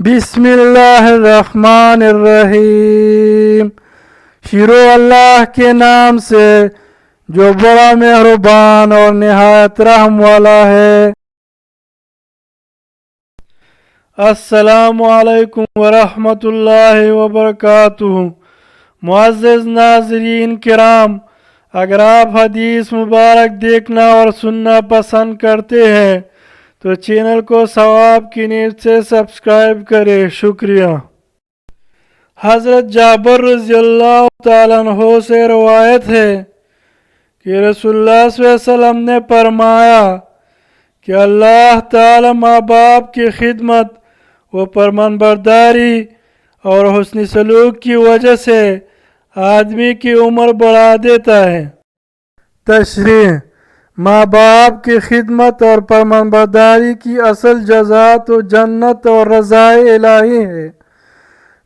بسم اللہ الرحمن الرحیم۔ شروع اللہ کے نام سے جو بڑا مہربان اور نہایت رحم والا ہے۔ السلام علیکم ورحمۃ اللہ وبرکاتہ۔ معزز ناظرین کرام، اگر آپ حدیث مبارک دیکھنا اور سننا پسند کرتے ہیں تو چینل کو ثواب کی نیت سے سبسکرائب کرے، شکریہ۔ حضرت جابر رضی اللہ تعالیٰ عنہ سے روایت ہے کہ رسول اللہ صلی اللہ علیہ وسلم نے فرمایا کہ اللہ تعالیٰ ماں باپ کی خدمت و فرمانبرداری اور حسن سلوک کی وجہ سے آدمی کی عمر بڑھا دیتا ہے۔ تشریح: ماں باپ کی خدمت اور فرمانبرداری کی اصل جزا تو جنت اور رضا الہی ہے،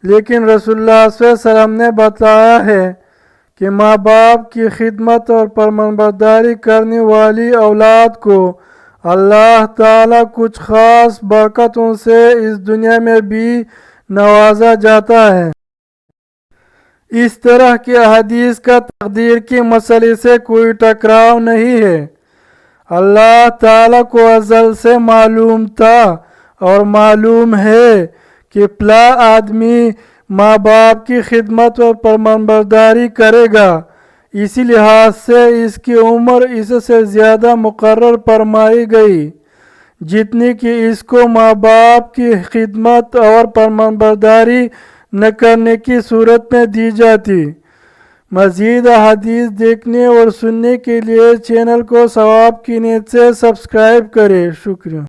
لیکن رسول اللہ صلی اللہ علیہ وسلم نے بتایا ہے کہ ماں باپ کی خدمت اور فرمانبرداری کرنے والی اولاد کو اللہ تعالیٰ کچھ خاص برکتوں سے اس دنیا میں بھی نوازا جاتا ہے۔ اس طرح کے احادیث کا تقدیر کے مسئلے سے کوئی ٹکراؤ نہیں ہے۔ اللہ تعالیٰ کو ازل سے معلوم تھا اور معلوم ہے کہ فلاں آدمی ماں باپ کی خدمت اور فرمانبرداری کرے گا، اسی لحاظ سے اس کی عمر اس سے زیادہ مقرر فرمائی گئی جتنی کہ اس کو ماں باپ کی خدمت اور فرمانبرداری نہ کرنے کی صورت میں دی جاتی۔ مزید احادیث دیکھنے اور سننے کے لیے چینل کو ثواب کی نیت سے سبسکرائب کریں، شکریہ۔